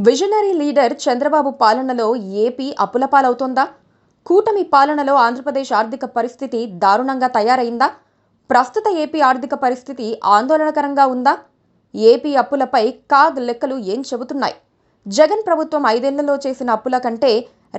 Visionary leader Chandrababu పాలనలో AP అప్పుల పాలవుతోందా? కూటమి పాలనలో ఆంధ్రప్రదేశ్ ఆర్థిక పరిస్థితి దారుణంగా తయారైందా? ప్రస్తుత ఏపీ ఆర్థిక పరిస్థితి ఆందోళనకరంగా ఉందా? ఏపీ అప్పులపై కాగ్ లెక్కలు ఏం చెబుతున్నాయి? జగన్ ప్రభుత్వం 5 ఏళ్లలో చేసిన అప్పుల కంటే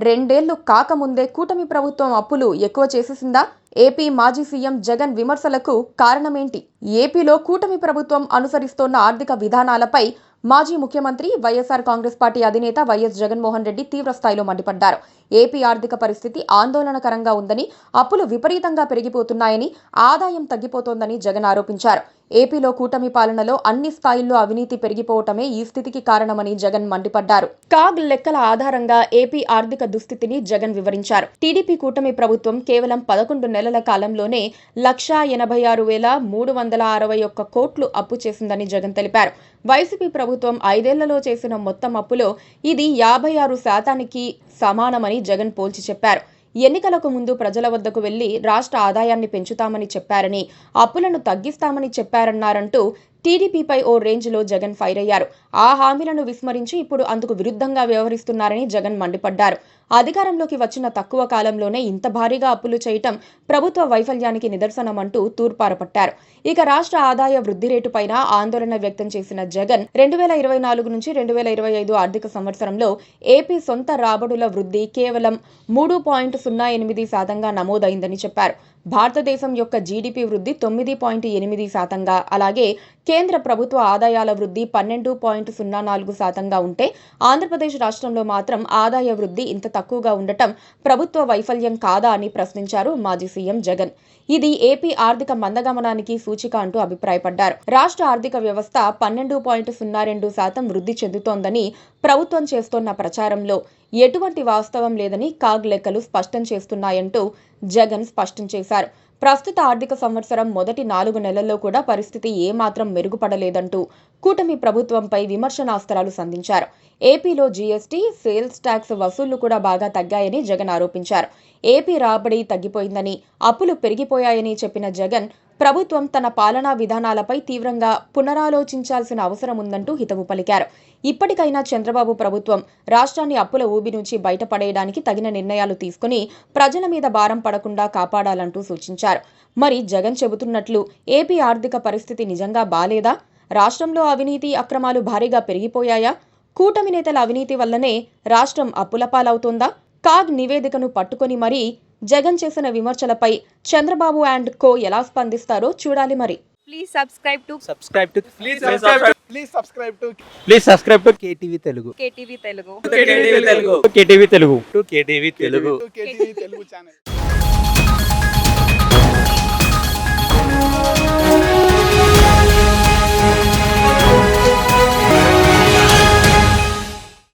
2 ఏళ్లు కాకముందే కూటమి ప్రభుత్వం అప్పులు ఎక్కువ చేసేసిందా? ఏపీ మాజీ సీఎం జగన్ విమర్శలకు కారణమేంటి? ఏపీలో కూటమి ప్రభుత్వం అనుసరిస్తోన్న ఆర్థిక విధానాలపై మాజీ ముఖ్యమంత్రి వైఎస్ఆర్ కాంగ్రెస్ పార్టీ అధినేత వైఎస్ జగన్మోహన్ రెడ్డి తీవ్రస్థాయిలో మండిపడ్డారు. ఏపీ ఆర్థిక పరిస్థితి ఆందోళనకరంగా ఉందని, అప్పులు విపరీతంగా పెరిగిపోతున్నాయని, ఆదాయం తగ్గిపోతోందని జగన్ ఆరోపించారు. ఏపీలో కూటమి పాలనలో అన్ని స్థాయిల్లో అవినీతి పెరిగిపోవటమే ఈ స్థితికి కారణమని జగన్ మండిపడ్డారు. కాగ్ లెక్కల ఆధారంగా ఏపీ ఆర్థిక దుస్థితిని జగన్ వివరించారు. టీడీపీ కూటమి ప్రభుత్వం కేవలం 11 నెలల కాలంలోనే 1,86,361 కోట్లు అప్పు చేసిందని జగన్ తెలిపారు. వైసీపీ ప్రభుత్వం 5 ఏళ్లలో చేసిన మొత్తం అప్పులో ఇది 56% సమానమని జగన్ పోల్చి చెప్పారు. ఎన్నికలకు ముందు ప్రజల వద్దకు వెళ్లి రాష్ట్ర ఆదాయాన్ని పెంచుతామని చెప్పారని, అప్పులను తగ్గిస్తామని చెప్పారన్నారంటూ టీడీపీపై ఓ రేంజ్లో జగన్ ఫైర్ అయ్యారు. ఆ హామీలను విస్మరించి ఇప్పుడు అందుకు విరుద్ధంగా వ్యవహరిస్తున్నారని జగన్ మండిపడ్డారు. అధికారంలోకి వచ్చిన తక్కువ కాలంలోనే ఇంత భారీగా అప్పులు చేయటం ప్రభుత్వ వైఫల్యానికి నిదర్శనమంటూ తూర్పారపట్టారు. ఇక రాష్ట్ర ఆదాయ వృద్ధి రేటుపైన ఆందోళన వ్యక్తం చేసిన జగన్ 2024 నుంచి 2025 ఆర్థిక సంవత్సరంలో ఏపీ సొంత రాబడుల వృద్ధి కేవలం 3.08% నమోదైందని చెప్పారు. భారతదేశం యొక్క జీడీపీ వృద్ధి 9.8%, అలాగే కేంద్ర ప్రభుత్వ ఆదాయాల వృద్ధి 12.04%గా ఉంటే ఆంధ్రప్రదేశ్ రాష్ట్రంలో మాత్రం ఆదాయ వృద్ధి ఇంత తక్కువగా ఉండటం ప్రభుత్వ వైఫల్యం కాదా అని ప్రశ్నించారు మాజీ సీఎం జగన్. ఇది ఏపీ ఆర్థిక మందగమనానికి సూచిక అంటూ అభిప్రాయపడ్డారు. రాష్ట్ర ఆర్థిక వ్యవస్థ 12.02% వృద్ధి చెందుతోందని ప్రభుత్వం చేస్తోన్న ప్రచారంలో ఎటువంటి వాస్తవం లేదని కాగ్ లెక్కలు స్పష్టం చేస్తున్నాయంటూ జగన్ స్పష్టం చేశారు. ప్రస్తుత ఆర్థిక సంవత్సరం మొదటి 4 నెలల్లో కూడా పరిస్థితి ఏమాత్రం మెరుగుపడలేదంటూ కూటమి ప్రభుత్వంపై విమర్శనాస్త్రాలు సంధించారు. ఏపీలో జీఎస్టీ, సేల్స్ ట్యాక్స్ వసూళ్లు కూడా బాగా తగ్గాయని జగన్ ఆరోపించారు. ఏపీ రాబడి తగ్గిపోయిందని, అప్పులు పెరిగిపోయాయని చెప్పిన జగన్ ప్రభుత్వం తన పాలనా విధానాలపై తీవ్రంగా పునరాలోచించాల్సిన అవసరం ఉందంటూ హితవు పలికారు. ఇప్పటికైనా చంద్రబాబు ప్రభుత్వం రాష్ట్రాన్ని అప్పుల ఊబి నుంచి బయటపడేయడానికి తగిన నిర్ణయాలు తీసుకుని ప్రజల మీద భారం పడకుండా కాపాడాలంటూ సూచించారు. మరి జగన్ చెబుతున్నట్లు ఏపీ ఆర్థిక పరిస్థితి నిజంగా బాలేదా? రాష్ట్రంలో అవినీతి అక్రమాలు భారీగా పెరిగిపోయాయా? కూటమి నేతల అవినీతి వల్లనే రాష్ట్రం అప్పుల పాలవుతోందా? కాగ్ నివేదికను పట్టుకొని మరీ జగన్ చేసిన విమర్శలపై చంద్రబాబు అండ్ కో ఎలా స్పందిస్తారో చూడాలి మరి. Please subscribe to KTV Telugu. KTV Telugu. KTV Telugu channel.